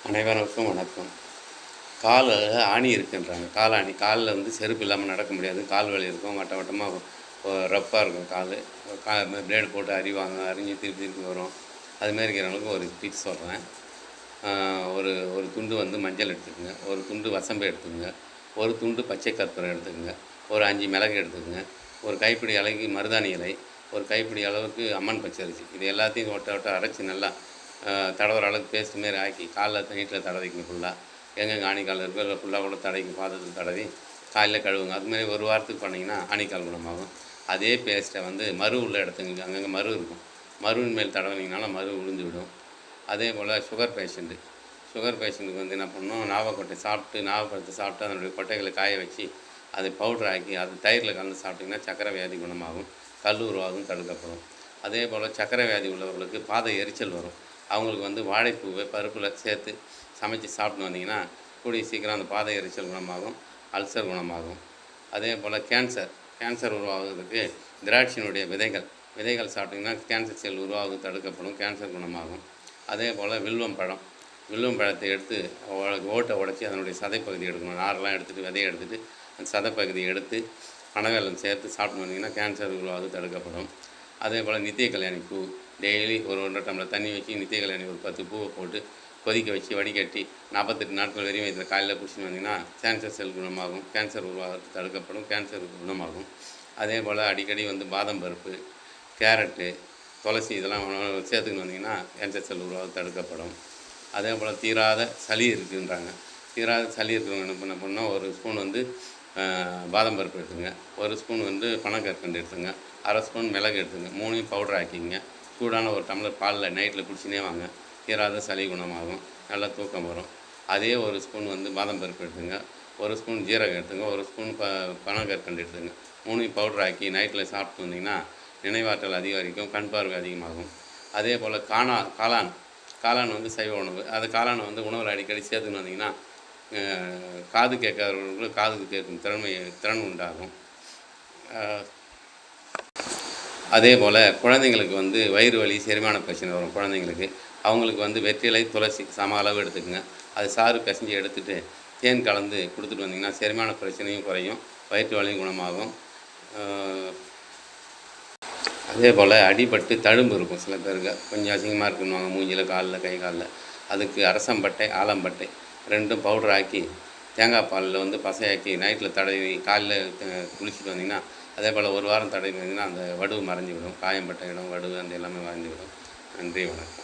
அனைவருக்கும் வணக்கம். காலில் ஆணி இருக்குன்றாங்க. காலாணி காலில் வந்து செருப்பு இல்லாமல் நடக்க முடியாது. கால் வலி இருக்கும். வட்ட வட்டமாக ரஃப்பாக இருக்கும் கால். பிளேடு போட்டு அரிவாங்க. அரிஞ்சு திருப்பி திருப்பி வரும். அதுமாரி இருக்கிறவங்களுக்கு ஒரு டிப்ஸ் சொல்கிறேன். ஒரு ஒரு துண்டு வந்து மஞ்சள் எடுத்துக்கோங்க. ஒரு துண்டு வசம்பு எடுத்துக்கோங்க. ஒரு துண்டு பச்சை கற்பூரம் எடுத்துக்கோங்க. ஒரு 5 மிளகு எடுத்துக்கோங்க. ஒரு கைப்பிடி அளவுக்கு மருதாணி இலை. ஒரு கைப்பிடி அளவுக்கு அம்மன் பச்சரிசி. இது எல்லாத்தையும் ஒட்ட அரைச்சி நல்லா தடவுற அளவுக்கு பேஸ்ட் மாரி ஆக்கி காலில் நீட்டில் தடவிக்கங்க. ஃபுல்லாக எங்கெங்கே ஆணிக்கால் இருக்கோ இல்லை ஃபுல்லாக கூட தடவிக்க பாதத்தில் தடவி காலையில் கழுவுங்க. அதுமாரி ஒரு வாரத்துக்கு பண்ணிங்கன்னா ஆணிக்கால் குணமாகும். அதே பேஸ்ட்டை வந்து மரு உள்ள இடத்துங்க அங்கங்கே மரு இருக்கும். மருவின் மேல் தடவினீங்கனாலும் மரு உளுந்து விடும். அதே போல் சுகர் பேஷண்ட்டுக்கு வந்து என்ன பண்ணணும், நாவக்கொட்டை நாவப்பழத்தை சாப்பிட்டு அதனுடைய கொட்டைகளை காய வச்சு அதை பவுடர் ஆக்கி அது தயிரில் கலந்து சாப்பிட்டிங்கன்னா சக்கரை வியாதி குணமாகும். கல் உருவாகும் தடுக்கப்படும். அதே போல் சக்கரை வியாதி உள்ளவர்களுக்கு பாத எரிச்சல் வரும். அவங்களுக்கு வந்து வாழைப்பூவை பருப்பில் சேர்த்து சமைச்சு சாப்பிட்டு வந்தீங்கன்னா கூடிய சீக்கிரம் அந்த பாத எரிச்சல் குணமாகும், அல்சர் குணமாகும். அதே போல் கேன்சர் உருவாகுறதுக்கு திராட்சையினுடைய விதைகள் சாப்பிட்டிங்கன்னா கேன்சர் செல் உருவாகுது தடுக்கப்படும், கேன்சர் குணமாகும். அதே போல் வில்வம் பழத்தை எடுத்து ஓட்டை உடச்சி அதனுடைய சதைப்பகுதி எடுக்கணும். நாரெல்லாம் எடுத்துகிட்டு விதையை எடுத்துகிட்டு அந்த சதைப்பகுதியை எடுத்து பனவெல்லம் சேர்த்து சாப்பிட்டு வந்தீங்கன்னா கேன்சர் உருவாகுது தடுக்கப்படும். அதே போல் நித்திய கல்யாணி பூ டெய்லி ஒரு 1.5 டம்ளர் தண்ணி வச்சு நித்திய கல்யாணி ஒரு 10 பூவை போட்டு கொதிக்க வச்சு வடிகட்டி 48 நாட்கள் வரையும் இதில் காலையில் குடிச்சுன்னு வந்தீங்கன்னா கேன்சர் செல் குணமாகும், கேன்சர் உருவாகிறது தடுக்கப்படும், கேன்சர் குணமாகும். அதே போல் அடிக்கடி வந்து பாதாம் பருப்பு, கேரட்டு, துளசி இதெல்லாம் சேர்த்துக்கின்னு வந்தீங்கன்னா கேன்சர் செல் உருவாகிறது தடுக்கப்படும். அதே போல் தீராத சளி இருக்குன்றாங்க. தீராத சளி இருக்கிறவங்க என்ன பண்ணால் ஒரு ஸ்பூன் வந்து பாதாம் பருப்பு எடுத்துங்க, ஒரு ஸ்பூன் வந்து பனங்கற்கண்டு எடுத்துங்க, 1/2 ஸ்பூன் மிளகு எடுத்துங்க, 3ஐயும் பவுடர் ஆக்கிங்க. சூடான ஒரு டம்ளர் பாலில் நைட்டில் குடிச்சினே வாங்க. தீராத சளி குணமாகும், நல்லா தூக்கம் வரும். அதே ஒரு ஸ்பூன் வந்து பாதாம் பருப்பு எடுத்துங்க, ஒரு ஸ்பூன் ஜீரகம் எடுத்துங்க, ஒரு ஸ்பூன் பனங்கற்கண்டு எடுத்துங்க, 3ஐயும் பவுடர் ஆக்கி நைட்டில் சாப்பிட்டு வந்தீங்கன்னா நினைவாற்றல் அதிகரிக்கும், கண் பார்வை அதிகமாகும். அதே போல் காளான் வந்து சைவ உணவு. அது காளானை வந்து உணவில் அடிக்கடி சேர்த்துன்னு வந்தீங்கன்னா காது கேட்காதவர்களுக்கு காதுக்கு கேட்கும் திறன் உண்டாகும். அதே போல் குழந்தைங்களுக்கு வந்து வயிறு வலி, செரிமான பிரச்சனை வரும் குழந்தைங்களுக்கு. அவங்களுக்கு வந்து வெற்றிலை, துளசி சம அளவு எடுத்துக்கங்க. அது சாறு பிசைஞ்சு எடுத்துகிட்டு தேன் கலந்து கொடுத்துட்டு வந்தீங்கன்னா செரிமான பிரச்சனையும் குறையும், வயிற்று வலியும் குணமாகும். அதே போல் அடிபட்டு தழும்பு இருக்கும் சில பேருக்கு, கொஞ்சம் அசிங்கமாக இருக்குன்னுவாங்க மூஞ்சியில், காலில், கை காலில். அதுக்கு அரசம்பட்டை, ஆலம்பட்டை 2ம் பவுடர் ஆக்கி தேங்காய் பாலில் வந்து பசையாக்கி நைட்டில் தடவி காலையில் குளிச்சுட்டு வந்தீங்கன்னா, அதே போல் ஒரு வாரம் தடவி வந்தீங்கன்னா அந்த வடுவு மறைஞ்சி விடும். காயம்பட்ட இடம், வடுவு அந்த எல்லாமே மறைஞ்சி விடும். நன்றி, வணக்கம்.